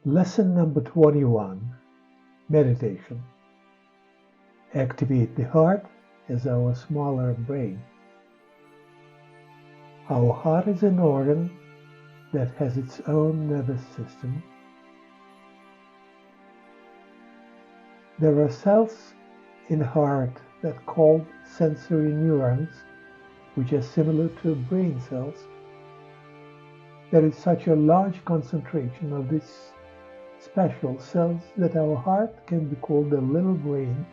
Lesson number 21, Meditation. Activate the heart as our smaller brain. Our heart is an organ that has its own nervous system. There are cells in the heart that are called sensory neurons, which are similar to brain cells. There is such a large concentration of these special cells that our heart can be called a little brain.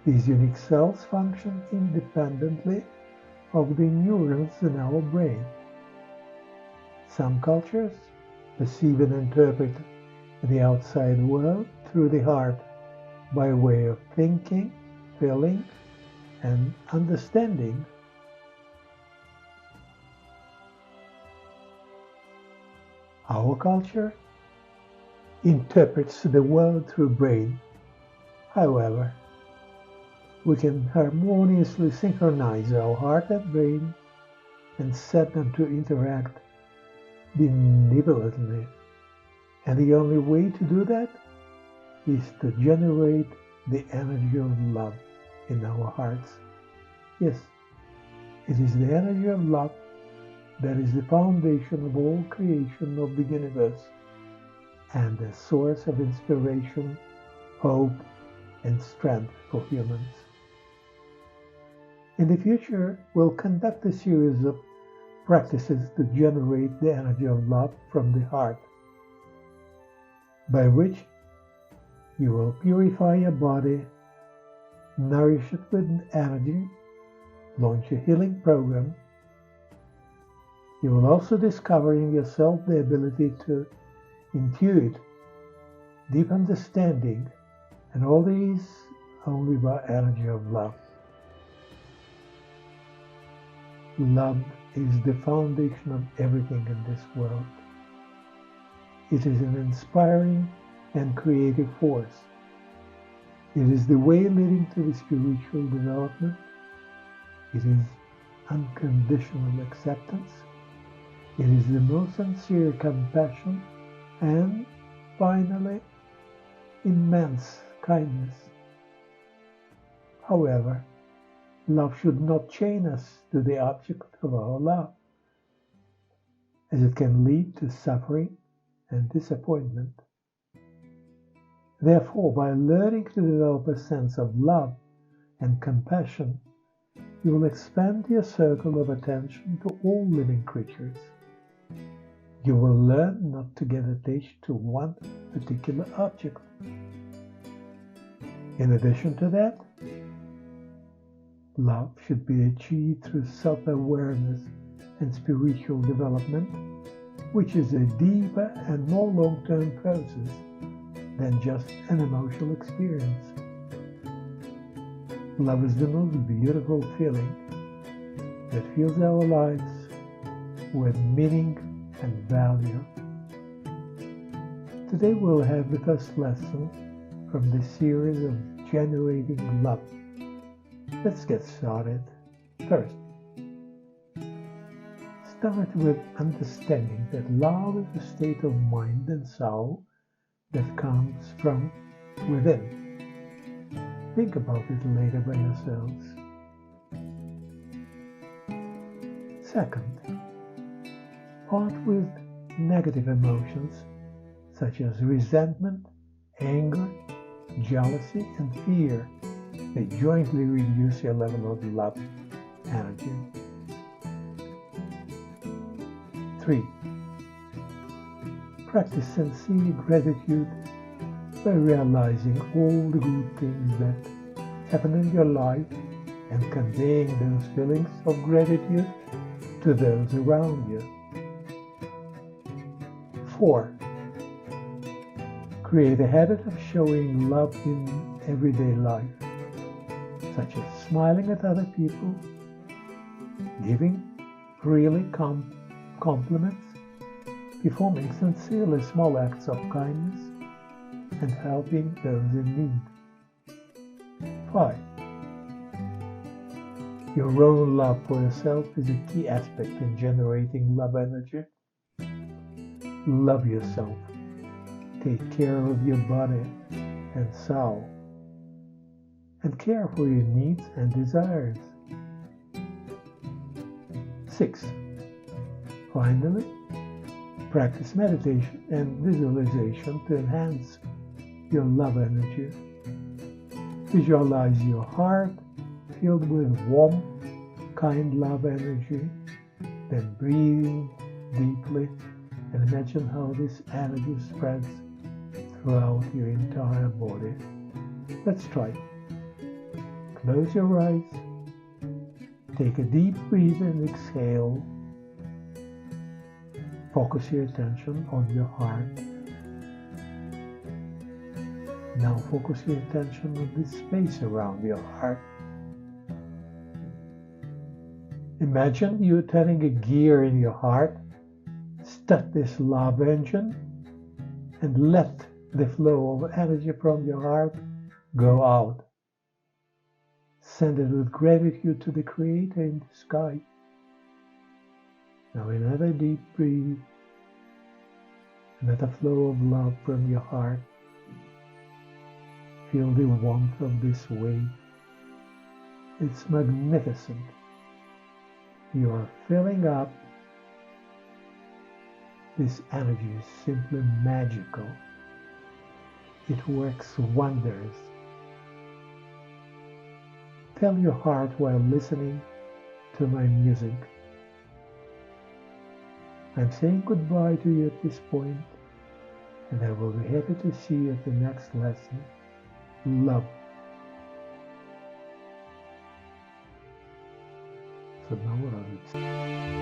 These unique cells function independently of the neurons in our brain. Some cultures perceive and interpret the outside world through the heart by way of thinking, feeling, and understanding. Our culture interprets the world through brain. However, we can harmoniously synchronize our heart and brain and set them to interact benevolently. And the only way to do that is to generate the energy of love in our hearts. Yes, it is the energy of love that is the foundation of all creation of the universe and a source of inspiration, hope, and strength for humans. In the future, we'll conduct a series of practices to generate the energy of love from the heart, by which you will purify your body, nourish it with energy, launch a healing program. You will also discover in yourself the ability to intuit, deep understanding, and all these only by energy of love. Love is the foundation of everything in this world. It is an inspiring and creative force. It is the way leading to the spiritual development. It is unconditional acceptance. It is the most sincere compassion, and finally, immense kindness. However, love should not chain us to the object of our love, as it can lead to suffering and disappointment. Therefore, by learning to develop a sense of love and compassion, you will expand your circle of attention to all living creatures. You will learn not to get attached to one particular object. In addition to that, love should be achieved through self-awareness and spiritual development, which is a deeper and more long-term process than just an emotional experience. Love is the most beautiful feeling that fills our lives with meaning and value. Today we'll have the first lesson from the series of generating love. Let's get started. First, start with understanding that love is a state of mind and soul that comes from within. Think about it later by yourselves. Second, part with negative emotions such as resentment, anger, jealousy, and fear. They jointly reduce your level of love energy. 3. Practice sincere gratitude by realizing all the good things that happen in your life and conveying those feelings of gratitude to those around you. 4. Create a habit of showing love in everyday life, such as smiling at other people, giving freely compliments, performing sincerely small acts of kindness, and helping those in need. 5. Your own love for yourself is a key aspect in generating love energy. Love yourself. Take care of your body and soul, and care for your needs and desires. 6. Finally, practice meditation and visualization to enhance your love energy. Visualize your heart filled with warm, kind love energy, then breathe deeply and imagine how this energy spreads throughout your entire body. Let's try. Close your eyes. Take a deep breath and exhale. Focus your attention on your heart. Now focus your attention on the space around your heart. Imagine you turning a gear in your heart. Start this love engine and let the flow of energy from your heart go out. Send it with gratitude to the Creator in the sky. Now another deep breath. Another flow of love from your heart. Feel the warmth of this wave. It's magnificent. You are filling up. This energy is simply magical. It works wonders. Tell your heart while listening to my music. I'm saying goodbye to you at this point, and I will be happy to see you at the next lesson. Love. So now what are we?